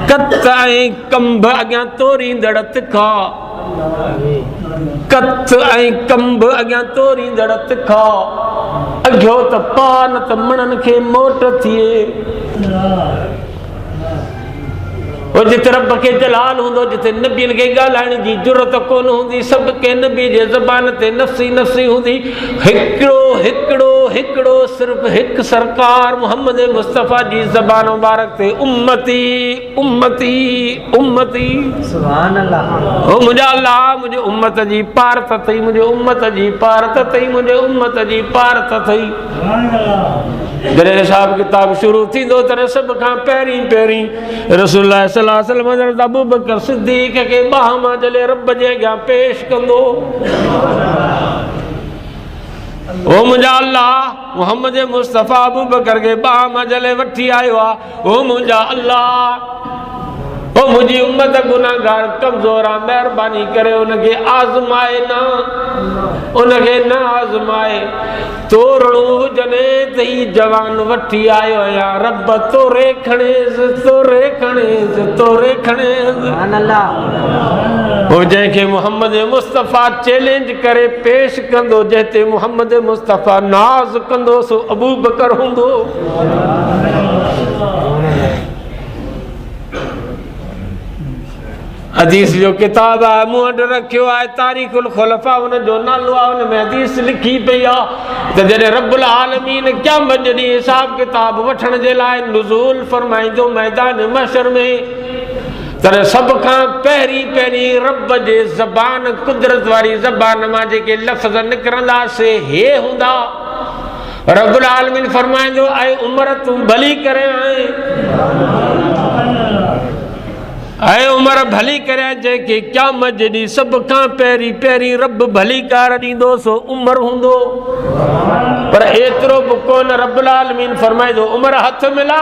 [SPEAKER 1] कत ऐं कंभ अॻियां तोरींदड़ तिखा, कत ऐं कंभ अॻियां तोरींदड़ तिखा। अॻियो त पा, न त मणनि खे मोट थिए। जिते रब खे जलाल हूंदो, जिते नबियनि खे ॻाल्हाइण जी ज़रूरत कोन हूंदी, सभु के नबी जे ज़बान ते नफ़्सी नफ़्सी हूंदी। हिकिड़ो हिकिड़ो हिकिड़ो सिर्फ़ु हिकु सरकार मुहम्मद मुस्तफ़ा जी ज़बान मुबारक ते उम्मती उम्मती उम्मती। सुभान अल्लाह। ओ मुंहिंजा अल्लाह, मुंहिंजे उम्मत जी पारत अथई, मुंहिंजे उम्मत जी पारत अथई, मुंहिंजे उम्मत जी पारत अथई। जॾहिं हिसाब किताब शुरू थींदो, तॾहिं सभ खां पहिरीं रसूलुल्लाह सल्लल्लाहु अलैहि वसल्लम हज़रत अबू बकर सिद्दीक़ खे बाह मां जले रब जे अॻियां पेश कंदो। ओ मुंहिंजा अल्लाह, मुहम्मद मुस्तफ़ा अबू बकर खे बाह मां जले वठी आयो आहे। ओ मुंहिंजा अल्लाह, ओ मुंहिंजी उम्मत गुनाहगार कमज़ोर आहे, महिरबानी करे उनखे आज़माए न, उनखे न आज़माए। तोरणो हुजने त ही जवान वठी आयो आहियां, रब तोरे खणेसि, तोरे खणेसि, तोरे खणेसि। हो जंहिंखे मुहम्मद मुस्तफ़ा चैलेंज करे पेश कंदो, जंहिं ते मुहम्मद मुस्तफ़ा नाज़ कंदो, सो अबू बकर हूंदो। हदीस जो किताब आहे, मूं वटि रखियो आहे, तारीख़ुल खुलफ़ा उन जो नालो आहे। उन में हदीस लिखी पई आहे त जॾहिं रब्बुल आलमीन क़यामत ॾींहुं हिसाब किताब वठण जे लाइ नुज़ूल फरमाईंदो मैदान महशर में, तॾहिं सभ खां पहिरीं पहिरीं रब जे ज़बान, कुदरत वारी ज़बान मां जेके लफ़्ज़ निकिरंदा से हे हूंदा। रब्बुल आलमीन फरमाईंदो, ऐं उमर तूं भली करे आए। ऐं उमर भली करे जेके क़यामत जॾहिं सभ खां पहिरीं पहिरीं रब भली कार ॾींदो सो उमर हूंदो। पर एतिरो बि कोन, रब्बुल आलमीन फरमाए थो उमर हथ मिला,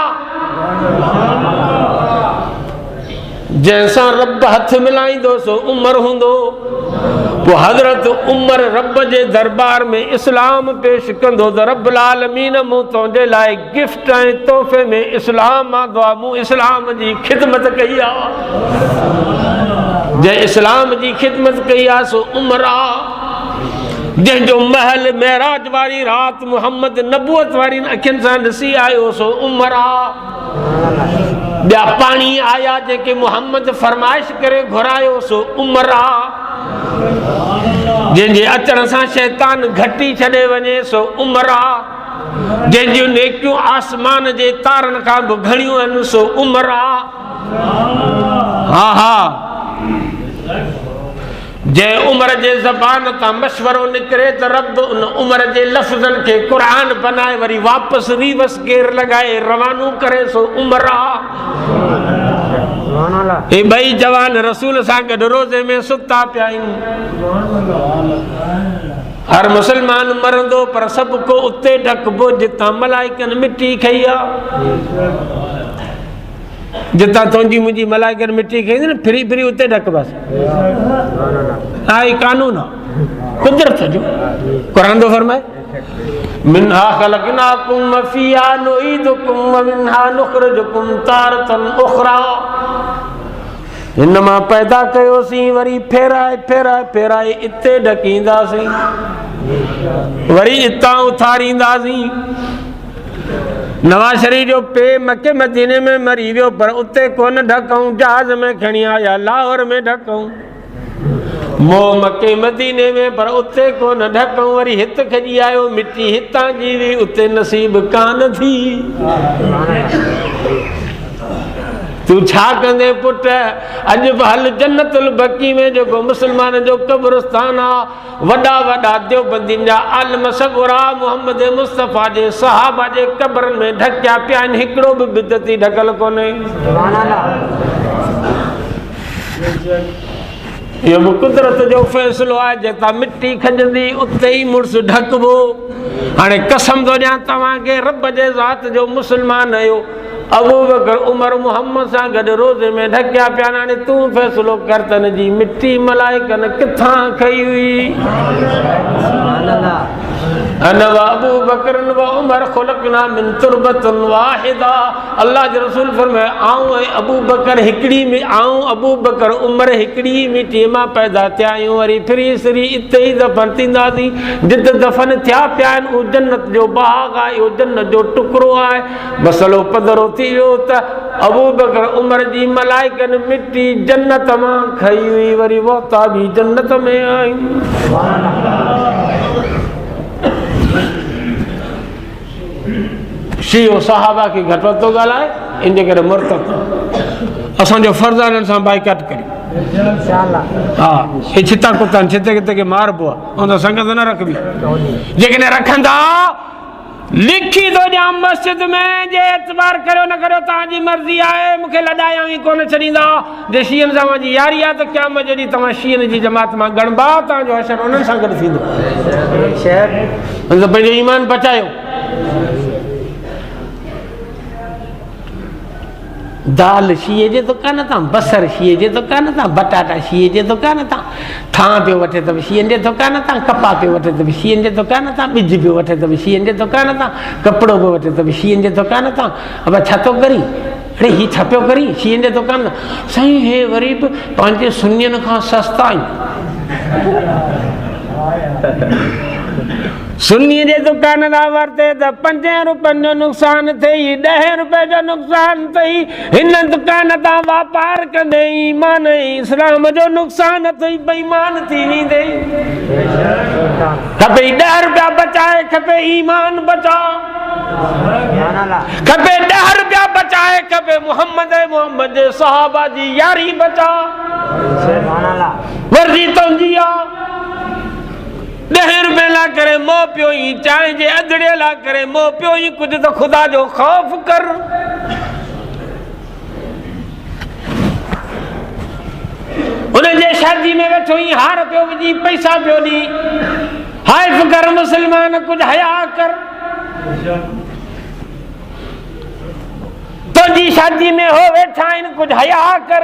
[SPEAKER 1] जंहिंसां रब हथ मिलाईंदो सो उमर हूंदो। पोइ हज़रत उमर रब जे दरबार में इस्लाम पेश कंदो त रब्बुल आलमीन मूं तुंहिंजे लाइ गिफ्ट ऐं तोहफ़े में इस्लाम आंदो आहे, मूं इस्लाम जी ख़िदमत कई आहे। जंहिं इस्लाम जी ख़िदमत कई आहे सो उमर आहे। जंहिंजो महल महराज वारी राति मुहम्मद नबूअत वारी अखियुनि सां ॾिसी आयो सो उमर आहे। ॿिया पाणी आया जेके मुहम्मद फरमाइश करे घुरायो सो उमर आहे। जंहिंजे अचण सां शैतान घटी छॾे वञे सो उमर आहे। जंहिंजूं नेकियूं आसमान जे तारनि खां बि घणियूं आहिनि सो उमर आहे। हा हा, जंहिं उमर जे ज़बान तां मशवरो निकिरे त रब उन उमर जे लफ़्ज़नि खे क़ुरान बनाए वरी वापसि रिवस गेर लॻाए रवानो करे सो उमर आहे। हे ॿई जवान रसूल सां गॾु रोज़े में सुता पिया आहिनि। हर मुसलमान मरंदो पर सभु को उते ढकबो जितां मलाइकनि मिटी खई आहे। जितां तुंहिंजी मुंहिंजी मलाइकनि मिटी खई न, फिरी फिरी उते ढकबसि। हा ही कानून आहे कुदरत जो। क़ुरान थो फरमाए मिन्हा ख़लक़नाकुम व फ़ीहा नुईदुकुम व मिन्हा नुख़रिजुकुम तारतन उख़रा। हिन मां पैदा कयोसीं, वरी फेराए फेराए फेराए इते ढकींदासीं, वरी इतां उथारींदासीं। नवाज़ शरीफ जो पे मके मदीने में मरी वियो पर उते कोन ढकऊं, जहाज़ में खणी आया लाहौर में ढकऊं। मोह मके मदीने में पर उते कोन ढकऊं, वरी हित खॼी आयो मिटी हितां जी हुई, उते नसीब कान थी। तूं छा कंदे पुट? अॼु बि हल जन्नतुल बकी में जेको मुस्लमान जो क़ब्रिस्तान आहे, वॾा वॾा देवबंदियुनि जा आलिम सगुरा मुहम्मद मुस्तफ़ा जे सहाबा जे क़ब्रनि में ढकिया पिया आहिनि, हिकिड़ो बि बिदती ढकल कोन्हे। इहो बि कुदरत जो फ़ैसिलो आहे। जेतां मिटी खॼंदी उते ई मुड़ुसु ढकबो। हाणे कसम थो ॾियां तव्हांखे, रब जे ज़ात जो मुस्लमान आहियो। अबू बकर उमर मुहम्मद सां गॾु रोज़े में ढकिया पिया। हाणे तूं फ़ैसिलो कर त हिन जी मिटी मलाइकनि किथां खई हुई? अना व अबू बकर व उमर ख़ुलक़ना मिन तुरबतन वाहिदा। अल्लाह जो रसूल फरमाए आऊं ऐं अबू बकर हिकिड़ी में, आऊं अबू बकर उमर हिकिड़ी मिटीअ मां पैदा थिया आहियूं। वरी फिरी सिरी इते ई दफ़न थींदासीं। जिते दफ़न थिया पिया आहिनि उहो जन्नत जो बाग़ आहे, इहो जन्नत जो टुकड़ो आहे। मसलो पधरो थी वियो त अबू बकर उमर जी मलाइकनि मिटी जन्नत मां खई हुई, वरी वोता बि जन्नत में आहिनि। शियो सहाबा खे घटि वधि थो ॻाल्हाए, इन करे मुर्तद असांजो फर्ज़ आहे हिननि सां बाइकाट करियूं। हा हे छिता कुता आहिनि, छिते किते खे मारबो आहे, उन संगत न रखबी। जेकॾहिं रखंदा लिखी थो ॾियां मस्जिद में, जे एतबार करियो न करियो तव्हांजी मर्ज़ी आहे, मूंखे लॾायां ई कोन छॾींदा। जे शीहनि सां मुंहिंजी यारी आहे त क़यामत जॾहिं तव्हां शीहनि जी जमात मां ॻणबा, तव्हांजो हशर उन्हनि सां गॾु थींदो। पंहिंजो ईमान बचायो। दाल शीए जे दुकान तां, बसर शीए जे दुकान तां, बटाटा शीए जे दुकान तां, थां पियो वठे त बि शीअनि जे दुकान तां, कपा पियो वठे त बि शीअनि जे दुकान तां, ॿिज पियो वठे त बि शीअनि जे दुकान तां, कपिड़ो पियो वठे त बि शीअनि जे दुकान तां। अब छा थो करी? अड़े हीउ छा पियो करी? शीअनि जे दुकान तां। साईं हे वरी बि पंहिंजे सुनियनि खां सस्ता आहिनि। सुन्नीअ जे दुकान तां वरिते त 5 रुपयनि जो नुक़सानु थिए, 10 रुपए जो नुक़सानु अथई। हिन दुकान तां वापार कंदे ईमान ऐं इस्लाम जो नुक़सानु अथई, बेईमान थी वेंदे। खपे 10 रुपया बचाए, खपे ईमान बचा, खपे 10 रुपया बचाए, खपे मोहम्मद जे सहाबा जी यारी बचा। वर्दी तुंहिंजी आहे। 10 रुपए लाइ करे मोह पियो ई, चांहि जे अधड़े लाइ करे मोह पियो ई, कुझु त ख़ुदा जो ख़ौफ़ कर। उनजे शादी में वेठो ही हार पियो विझी पैसा पियो दी। हाइफ कर मुसलमान कुछ हया कर। तो जी शादी में हो वेठा इन कुछ हया कर।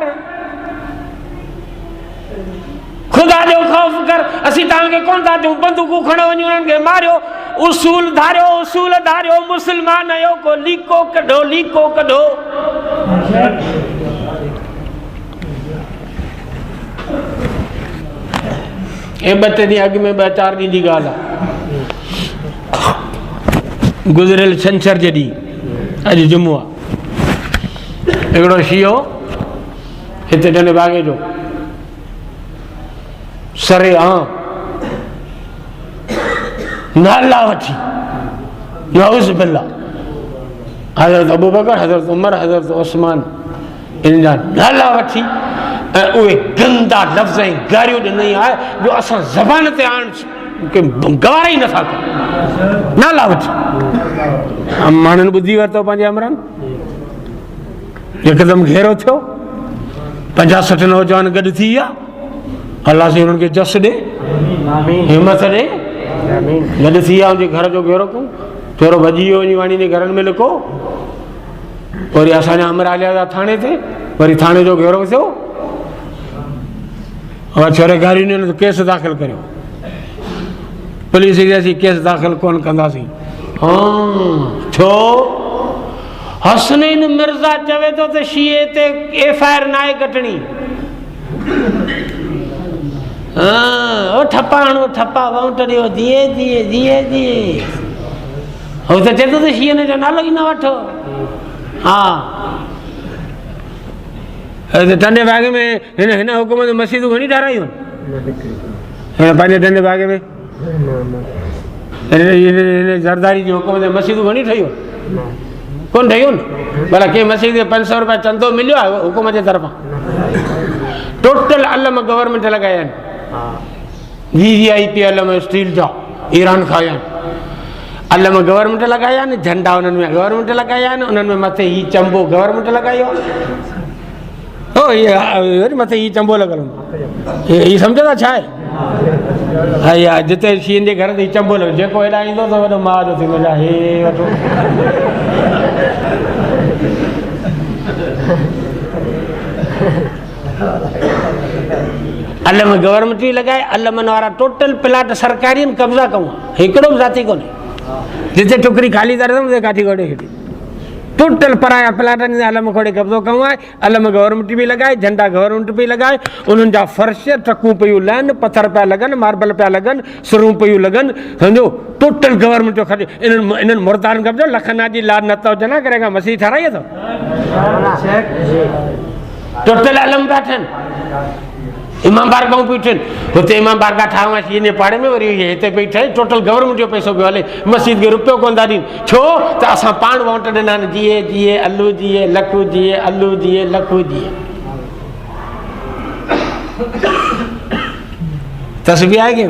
[SPEAKER 1] खुदा जो खौफ कर। असी तांके कौन था जो बंदूक खड़ो वनी उनन के मारियो। उसूल धारियो मुसलमान आयो को लीको कढो। ए बते दी अग में 2-4 दी गाल गुजरियल छंछर जडी अज जुम्मो एगड़ो शियो हिते डने बागे जो सरे नाला वठी नऊज़ बिल्लाह हज़रत अबू बकर हज़रत उमर हज़रत उस्मान इन जा नाला वठी उहे गंदा लफ़्ज़ ऐं गारियूं ॾिनई आहे जो असां ज़बान ते आणु गवारा ई नथा कयूं। नाला वठी माण्हुनि ॿुधी वरितो पंहिंजे अमरनि हिकदमि घेरो थियो 50-60 नौजवान गॾु थी विया। अल्लाह से उन्हनि खे जस ॾे हिमत ॾे गॾु थी विया उनजे घर जो घेरो कयूं। थोरो भॼी वियो वञी वाणी जे घरनि में लिको। वरी असांजा अमर हलिया विया थाणे ते। वरी थाणे जो घेरो थियो। छोरे गारियुनि ने केस दाख़िल करियो। पुलिस खे असीं केस दाख़िल कोन कंदासीं। छो हसनैन मिर्ज़ा चवे थो त शीए ते FIR नाहे कटणी। ठप्पा वाउंट ॾियो दिए हो त चए थो त शीए ने जो नालो ई न वठो। टंडे बाग में हिन हुकूमत मस्जिदूं घणी ठारायूं हिन पंहिंजे टंडे बाग में हिन ज़रदारी जी हुकूमत मस्जिदूं घणी ठहियूं कोन ठहियूं भला कंहिं मस्जिद खे 500 रुपया चंदो मिलियो आहे हुकूमत जे तरफ़ां। टोटल अलम गवर्नमेंट लॻाया आहिनि। VVIP अलम स्टील जा ईरान खां आया आहिनि। अलम गवर्नमेंट लॻाया आहिनि। झंडा उन्हनि में गवर्नमेंट लॻाया आहिनि। उन्हनि में मथे ही चंबो गवर्नमेंट लॻायो आहे। वरी मथे ही चंबो लॻल हूंदो। ही सम्झंदा छा आहे? हा जिते शीन जे घर ते चंबो लॻो जेको हेॾा ईंदो त वॾो मां जो थींदो जा हे वठो। अलम गवर्नमेंट ई लॻाए। अलमनि वारा टोटल प्लाट सरकारी आहिनि। कब्ज़ा कयूं हिकिड़ो बि ज़ाती कोन्हे। जिते टुकरी खाली करे उते काठी कोड़े हेठी टोटल पराया प्लाटनि जे अलम खोड़े कब्ज़ो कयूं आहे। अलम गवर्नमेंट बि लॻाए। झंडा गवर्नमेंट बि लॻाए। उन्हनि जा फर्श ट्रकूं पियूं लहनि पथर पिया लॻनि मार्बल पिया लॻनि सुरूं पियूं लॻनि। सम्झो टोटल गवर्नमेंट जो ख़र्चु। इन्हनि मुर्दारनि कब्ज़ो लखनि जी लाद न त हुजनि करे खां मसीह ठाराई अथव। टोटल अलम पिया थियनि। इमाम बारगाहूं पियूं थियनि। हुते इमाम बारगाह ठाहियूं आहे शीन जे पाड़े में। वरी हिते पई ठहे। टोटल गवर्नमेंट जो पैसो पियो हले। मस्जिद खे रुपयो कोन था ॾियनि। छो त असां पाण वोट ॾिना आहिनि। जीए अल्लू जीए लखू जीए अल्लू जीए लखू जीए। तस्बीह आहे कि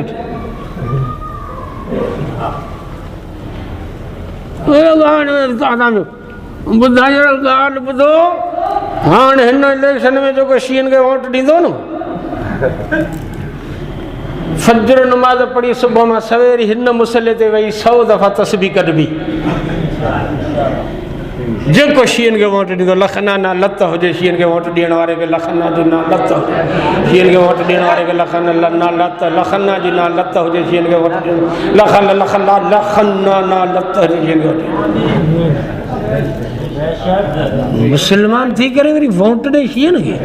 [SPEAKER 1] ॿुधो हाणे हिन इलेक्शन में जेको शीन खे वोट ॾींदो न फजर नमाज़ पढ़ी सुबुह मां सवेर हिन मुसले ते वेही 100 दफ़ा तस्बीह कढबी। जेको शीन खे वोट ॾींदो लखना ना लत हुजे। शीन खे वोट ॾियण वारे खे लखना जी ना लत हुजे। शीन खे वोट ॾियण वारे खे लखना ना लत लखना जी ना लत हुजे। शीन खे वोट ॾियण लखना ना लत हुजे। शीन खे मुसलमान थी करे वरी वोट ॾे शीन खे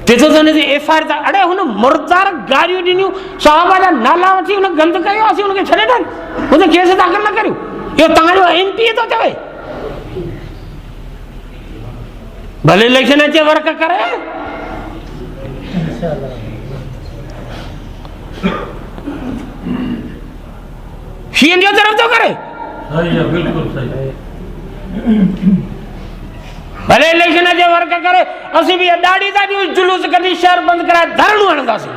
[SPEAKER 1] चेतो त हिन ते FIR था। अड़े हुन मुर्दार गारियूं ॾिनियूं साहबा जा नाला वठी हुन गंद कयो। असीं हुनखे छॾे ॾियनि हुन केस दाख़िल न करियूं। इहो तव्हांजो MP थो चवे। भले इलेक्शन अचे वर्क करे। शीन जो तरफ़ थो करे। भले इलेक्शन अचे वर्क करे। असीं बि ॾाढी था ॾियूं जुलूस कढी शहर बंदि कराए धरणो हणंदासीं।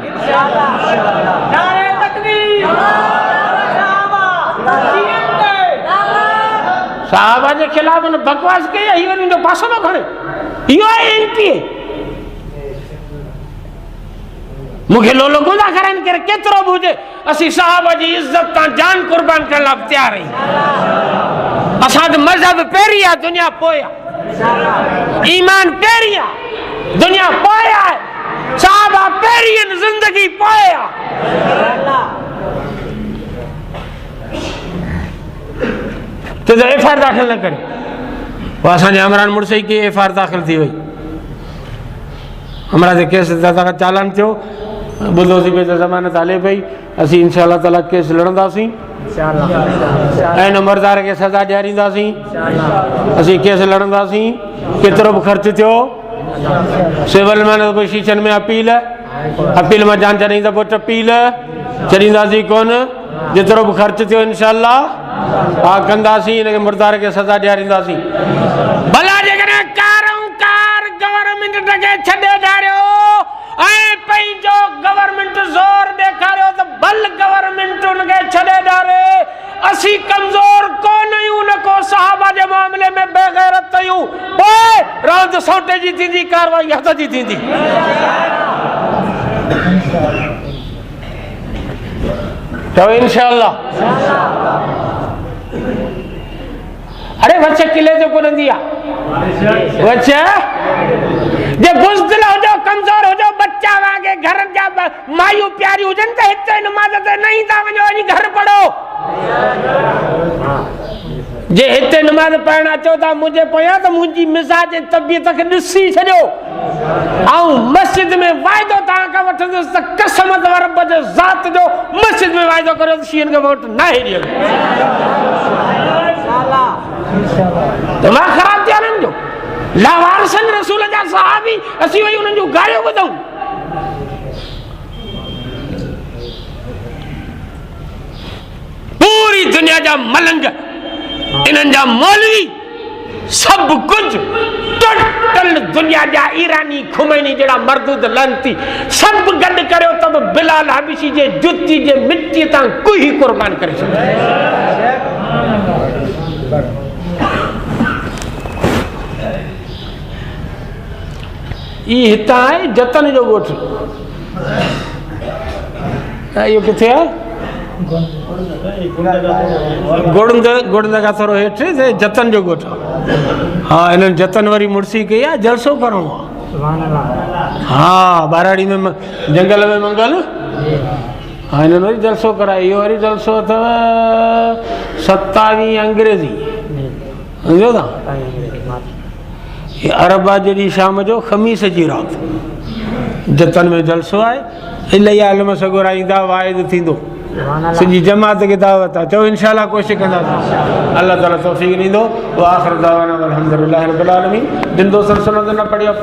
[SPEAKER 1] साहबा जे ख़िलाफ़ बकवास कई। वरी पासो थो खणे। इहो आहे MP। मुखे लोलो गुदा करन कर केतरो बुझे असी साहब जी इज्जत ता जान कुर्बान कर ला तैयार है असाद मजहब पेरिया दुनिया पोया ईमान पेरिया दुनिया पोया है साहब पेरियन जिंदगी पोया तो एफआईआर दाखिल न करे वो असांजे इमरान मुर्सी की एफआईआर दाखिल थी वही हमारा जे केस दादा का चालान थियो बुधोसी पे जमानत हले पई असी इंशाअल्लाह ताला केस लड़ंदासी इंशाअल्लाह ऐं नंबरदार के सजा ॾियारींदासीं असी केस लड़ंदासीं केतिरो बि ख़र्च थियो सिविल में कोई शीशन में अपील में जान चढ़ींदा पोइ टपील चढ़ींदासीं कोन जेतिरो बि ख़र्च थियो इंशाअल्लाह हा कंदासीं इनखे मुर्दार के सजा ॾियारींदासीं भला जेकॾहिं कार गवर्नमेंट खे छॾे ॾारियो ऐं पंहिंजो गवर्नमेंट ज़ोर ॾेखारियो त भल गवर्नमेंट उनखे छॾे ॾारे असी कमज़ोर कोन आहियूं न को सहाबा जे मामले में बेगैरत आहियूं पोइ रांदि सोटे जी थींदी कारवाई हथ जी थींदी तो इंशाअल्लाह अरे बच्चे किले जो कोन दिया बच्चे जे बुज़दिल हो जाओ कमजोर हो जाओ बच्चा वागे घर जा मायू प्यारी हुजन त हिते नमाज ते नहीं ता वञो वञी घर पढ़ो जे हिते नमाज पढ़ण अचो था मुझे पोया तो मुंहिंजी मिजाज तबियत के ॾिसी छॾियो ऐं मस्जिद में वाइदो तव्हां खां वठंदुसि त कसम अथव रब जे ज़ात जो मस्जिद में वाइदो करियो त शीअनि खे वोट न हेॾी दिमाग़ ख़राब थिया न जो लावारसन रसूल जा सहाबी असी वही उन्हनि जूं ॻाल्हियूं ॿुधूं पूरी दुनिया जा मलंग इन्हनि जा मौलवी सब कुछ टोटल दुनिया जा ईरानी खुमैनी जड़ा मरदूद लंती सब गड करियो तब बिलाल हबशी जे जुती जे मिट्टी ता कोई कुर्बान करे छॾे ई हितां आहे जतन जो ॻोठ इहो किथे आहे गुड़द का थोरो हेठि जतन जो ॻोठ हाँ इन्हनि जतन वरी मुड़सी कई आहे जलसो करणो आहे हाँ बाराड़ी में जंगल में मंगल हाँ इन्हनि वरी जलसो करायो इहो वरी जलसो अथव 27 अंग्रेज़ी सम्झो था अरबा जॾी शाम जो ख़मीस जी राति जतन में जलसो आहे इलाही आलम सगोरा ईंदा वाइद थींदो सॼी जमात खे दावत आहे चओ इंशाअल्लाह कोशिशि कंदासीं अल्लाह ताला तौफ़ीक़ ॾींदो वो आख़िर दावाना अल्हम्दुलिल्लाहि रब्बिल आलमीन जिन दोस्तनि सुनत न पढ़ियो